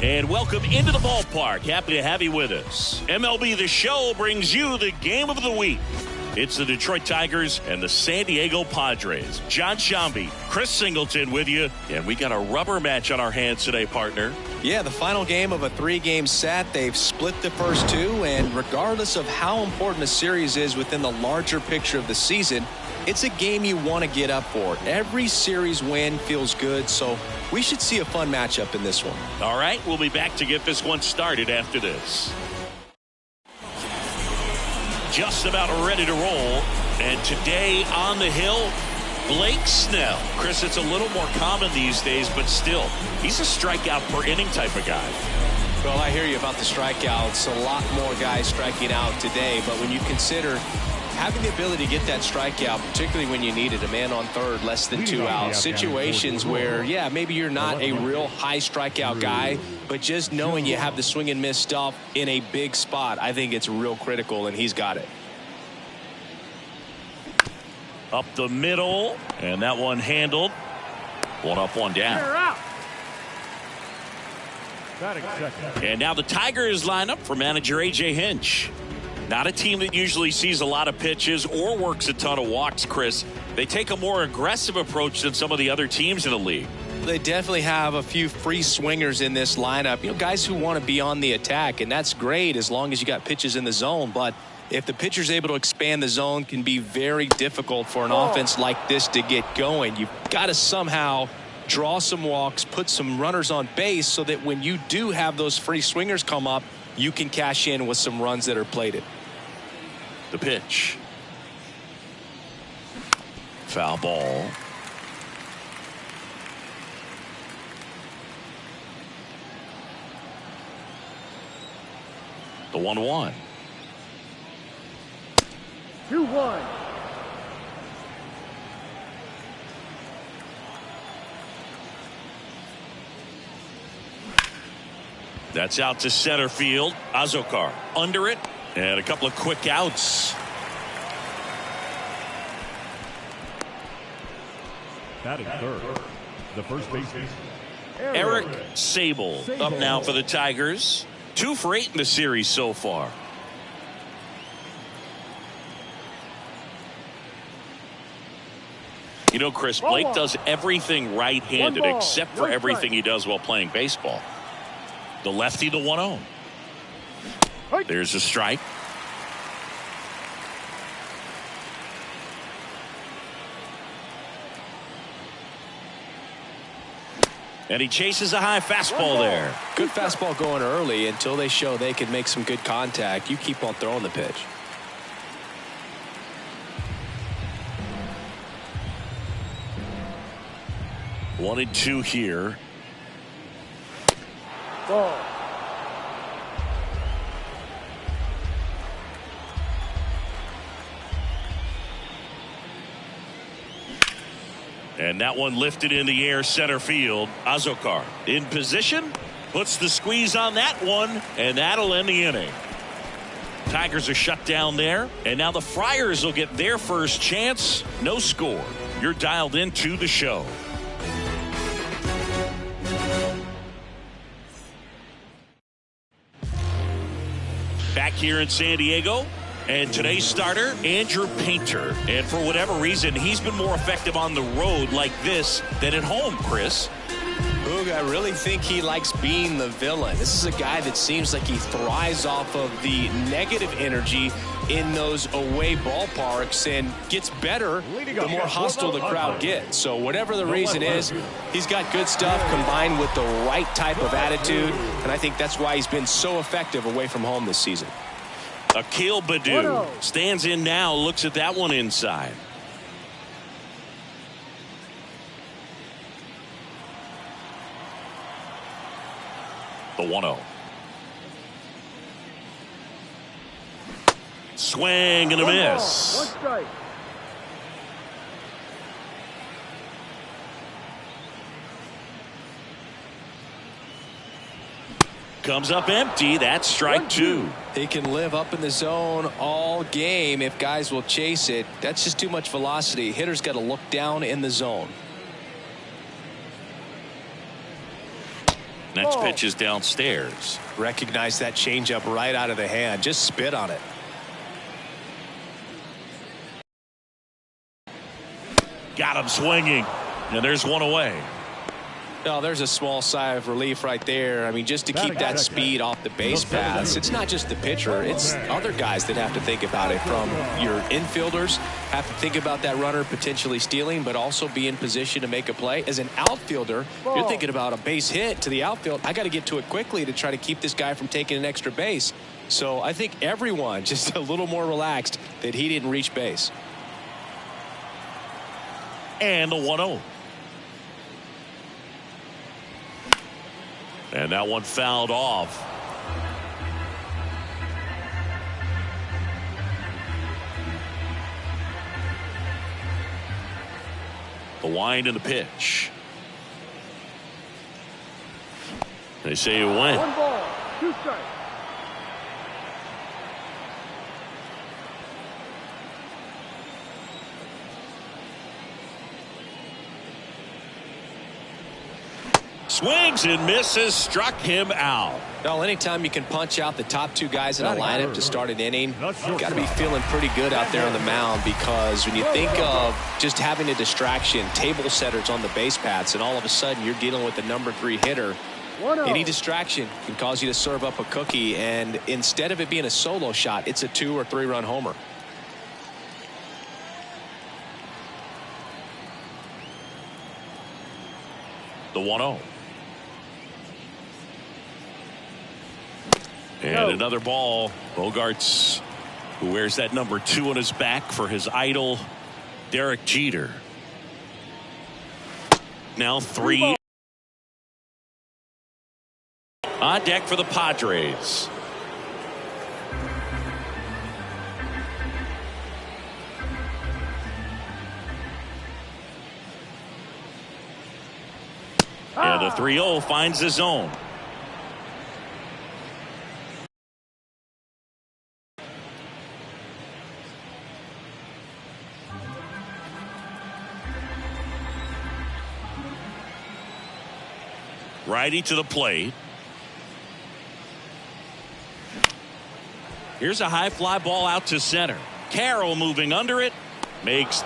And welcome into the ballpark. Happy to have you with us. MLB The Show brings you the game of the week. It's the Detroit Tigers and the San Diego Padres. John Shambi, Chris Singleton with you. And we got a rubber match on our hands today, partner. Yeah, the final game of a 3-game set. They've split the first two, and regardless of how important a series is within the larger picture of the season, it's a game you want to get up for. Every series win feels good, so we should see a fun matchup in this one. All right, we'll be back to get this one started after this. Just about ready to roll. And today on the hill, Blake Snell. Chris, it's a little more common these days, but still, he's a strikeout per inning type of guy. Well, I hear you about the strikeouts. A lot more guys striking out today, but when you consider having the ability to get that strikeout, particularly when you need it, a man on third, less than 2 outs, situations where, yeah, maybe you're not a real high strikeout guy, but just knowing you have the swing and miss stuff in a big spot, I think it's real critical, and he's got it. Up the middle, and that one handled. One up, one down. And now the Tigers line up for manager A.J. Hinch. Not a team that usually sees a lot of pitches or works a ton of walks, Chris. They take a more aggressive approach than some of the other teams in the league. They definitely have a few free swingers in this lineup. You know, guys who want to be on the attack, and that's great as long as you got pitches in the zone. But if the pitcher's able to expand the zone, can be very difficult for an offense like this to get going. You've got to somehow draw some walks, put some runners on base so that when you do have those free swingers come up, you can cash in with some runs that are plated. The pitch. Foul ball. The 1-1. 2-1. That's out to center field. Azokar under it. And a couple of quick outs. Batting third, the first baseman, Eric Sable up now for the Tigers. 2 for 8 in the series so far. You know, Chris, Blake does everything right-handed except for everything he does while playing baseball. The lefty, the 1-0. There's a strike. And he chases a high fastball there. Good fastball going early until they show they can make some good contact. You keep on throwing the pitch. One and two here. Ball. And that one lifted in the air, center field. Azokar in position, puts the squeeze on that one, and that'll end the inning. Tigers are shut down there, and now the Friars will get their first chance. No score. You're dialed into the show. Back here in San Diego. And today's starter, Andrew Painter. And for whatever reason, he's been more effective on the road like this than at home, Chris. Boog, I really think he likes being the villain. This is a guy that seems like he thrives off of the negative energy in those away ballparks and gets better the more hostile the crowd gets. So whatever the reason is, he's got good stuff combined with the right type of attitude. And I think that's why he's been so effective away from home this season. Akil Baddoo stands in now, looks at that one inside. The 1-0. Swing and a miss. One strike. Comes up empty. That's strike 2. He can live up in the zone all game if guys will chase it. That's just too much velocity. Hitter's got to look down in the zone. Next pitch is downstairs. Recognize that changeup right out of the hand. Just spit on it. Got him swinging. And there's one away. No, there's a small sigh of relief right there. I mean, just to keep that speed off the base paths. It's not just the pitcher. It's other guys that have to think about it. From your infielders have to think about that runner potentially stealing, but also be in position to make a play. As an outfielder, you're thinking about a base hit to the outfield. I got to get to it quickly to try to keep this guy from taking an extra base. So I think everyone just a little more relaxed that he didn't reach base. And the 1-0. And that one fouled off. The wind and the pitch. They say it went. 1 ball, 2 strikes. Swings and misses, struck him out. Well, anytime you can punch out the top 2 guys in a lineup to start an inning, you've got to be feeling pretty good out there on the mound, because when you think of just having a distraction, table setters on the base paths, and all of a sudden you're dealing with the number 3 hitter, any distraction can cause you to serve up a cookie, and instead of it being a solo shot, it's a 2 or 3 run homer. The 1-0. And another ball. Bogarts, who wears that number 2 on his back for his idol, Derek Jeter. Now 3 on deck for the Padres. And the 3-0 finds the zone. Righty to the plate. Here's a high fly ball out to center. Carroll moving under it. Makes the